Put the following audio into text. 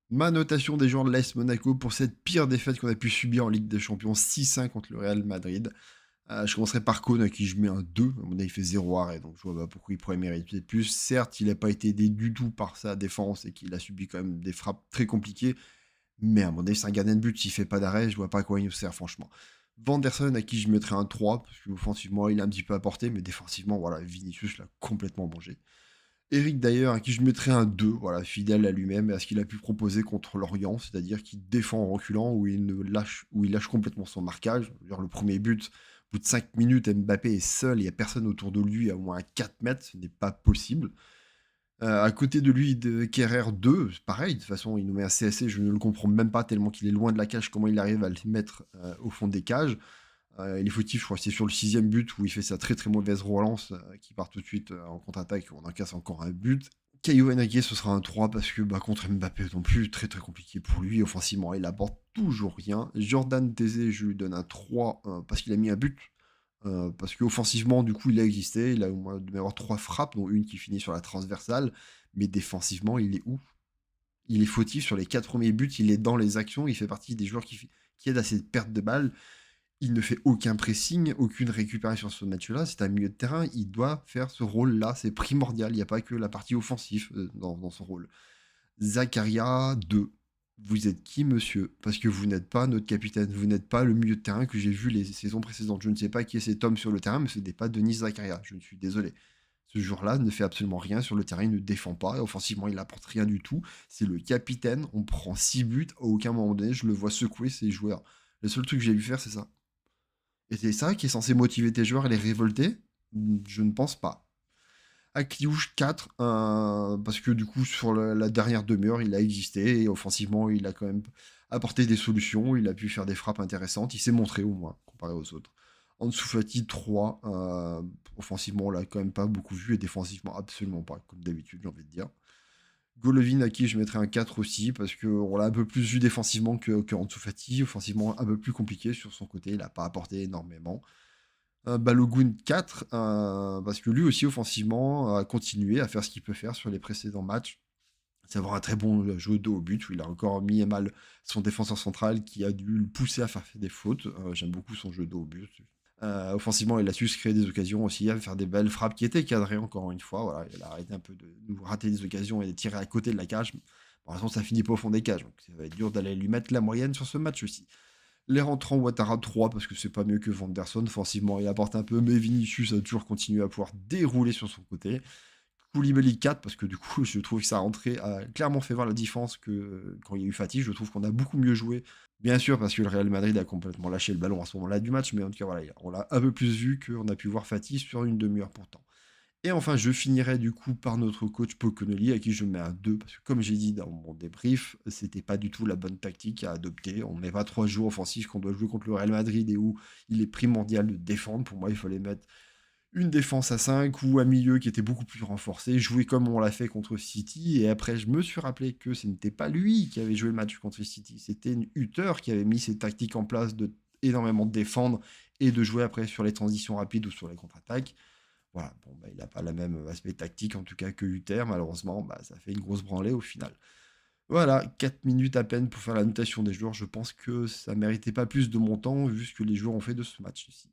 Ma notation des joueurs de l'AS Monaco pour cette pire défaite qu'on a pu subir en Ligue des Champions 6-1 contre le Real Madrid. Je commencerai par Koun à qui je mets un 2. À mon avis, il fait 0 arrêt, donc je vois pas pourquoi il pourrait mériter plus. Certes, il n'a pas été aidé du tout par sa défense et qu'il a subi quand même des frappes très compliquées, mais à mon avis, c'est un gardien de but. S'il fait pas d'arrêt, je vois pas à quoi il nous sert, franchement. Vanderson à qui je mettrais un 3, parce qu'offensivement, il a un petit peu apporté, mais défensivement, voilà, Vinicius l'a complètement mangé. Eric d'ailleurs, à qui je mettrais un 2, voilà, fidèle à lui-même et à ce qu'il a pu proposer contre Lorient, c'est-à-dire qu'il défend en reculant, où il lâche complètement son marquage. Je veux dire, le premier but, au bout de 5 minutes, Mbappé est seul, il n'y a personne autour de lui à au moins 4 mètres, ce n'est pas possible. À côté de lui, de Kerrer 2, pareil, de toute façon, il nous met un CSC, je ne le comprends même pas tellement qu'il est loin de la cage, comment il arrive à le mettre au fond des cages. Il est fautif, je crois que c'est sur le sixième but où il fait sa très très mauvaise relance qui part tout de suite en contre-attaque, où on encaisse encore un but. Caio Henrique, ce sera un 3 parce que contre Mbappé non plus, très très compliqué pour lui. Offensivement, il apporte toujours rien. Jordan Tézé, je lui donne un 3 parce qu'il a mis un but. Parce qu'offensivement, du coup, il a existé. Il a au moins de mémoire 3 frappes, dont une qui finit sur la transversale. Mais défensivement, il est où? Il est fautif sur les 4 premiers buts. Il est dans les actions. Il fait partie des joueurs qui aident à cette perte de balle. Il ne fait aucun pressing, aucune récupération sur ce match-là. C'est un milieu de terrain. Il doit faire ce rôle-là. C'est primordial. Il n'y a pas que la partie offensive dans son rôle. Zakaria 2. Vous êtes qui, monsieur? Parce que vous n'êtes pas notre capitaine. Vous n'êtes pas le milieu de terrain que j'ai vu les saisons précédentes. Je ne sais pas qui est cet homme sur le terrain, mais ce n'est pas Denis Zakaria. Je suis désolé. Ce joueur-là ne fait absolument rien sur le terrain. Il ne défend pas. Et offensivement, il n'apporte rien du tout. C'est le capitaine. On prend 6 buts. À aucun moment donné, je le vois secouer ses joueurs. Le seul truc que j'ai vu faire, c'est ça. Et c'est ça qui est censé motiver tes joueurs et les révolter? Je ne pense pas. Akliouche 4, parce que du coup, sur la dernière demi-heure, il a existé et offensivement, il a quand même apporté des solutions, il a pu faire des frappes intéressantes, il s'est montré au moins, comparé aux autres. Ansu Fati 3, offensivement, on l'a quand même pas beaucoup vu et défensivement, absolument pas, comme d'habitude, j'ai envie de dire. Golovin, à qui je mettrais un 4 aussi, parce qu'on l'a un peu plus vu défensivement que Ansu Fati, offensivement un peu plus compliqué sur son côté, il n'a pas apporté énormément. Balogun 4, parce que lui aussi, offensivement, a continué à faire ce qu'il peut faire sur les précédents matchs. C'est avoir un très bon jeu de haut but, où il a encore mis à mal son défenseur central qui a dû le pousser à faire des fautes. J'aime beaucoup son jeu de haut but. Offensivement, il a su se créer des occasions aussi, à faire des belles frappes qui étaient cadrées encore une fois. Voilà, il a arrêté un peu de nous rater des occasions et de tirer à côté de la cage. Pour l'instant, ça finit pas au fond des cages, donc ça va être dur d'aller lui mettre la moyenne sur ce match aussi. Les rentrants Ouattara 3 parce que c'est pas mieux que Vanderson. Offensivement, il apporte un peu, mais Vinicius a toujours continué à pouvoir dérouler sur son côté. Koulibaly 4 parce que du coup, je trouve que sa rentrée a clairement fait voir la différence que quand il y a eu fatigue. Je trouve qu'on a beaucoup mieux joué. Bien sûr, parce que le Real Madrid a complètement lâché le ballon à ce moment-là du match, mais en tout cas, voilà, on l'a un peu plus vu qu'on a pu voir fatigue sur une demi-heure pourtant. Et enfin, je finirai du coup par notre coach Poconoli, à qui je mets un 2, parce que comme j'ai dit dans mon débrief, c'était pas du tout la bonne tactique à adopter. On ne met pas 3 joueurs offensifs qu'on doit jouer contre le Real Madrid et où il est primordial de défendre. Pour moi, il fallait mettre une défense à 5 ou un milieu qui était beaucoup plus renforcé, jouer comme on l'a fait contre City. Et après, je me suis rappelé que ce n'était pas lui qui avait joué le match contre City, c'était Hutter qui avait mis ses tactiques en place de énormément défendre et de jouer après sur les transitions rapides ou sur les contre-attaques. Voilà, bon, bah, il n'a pas le même aspect tactique en tout cas que Uther, malheureusement, bah, ça fait une grosse branlée au final. Voilà, 4 minutes à peine pour faire la notation des joueurs, je pense que ça méritait pas plus de mon temps vu ce que les joueurs ont fait de ce match ici.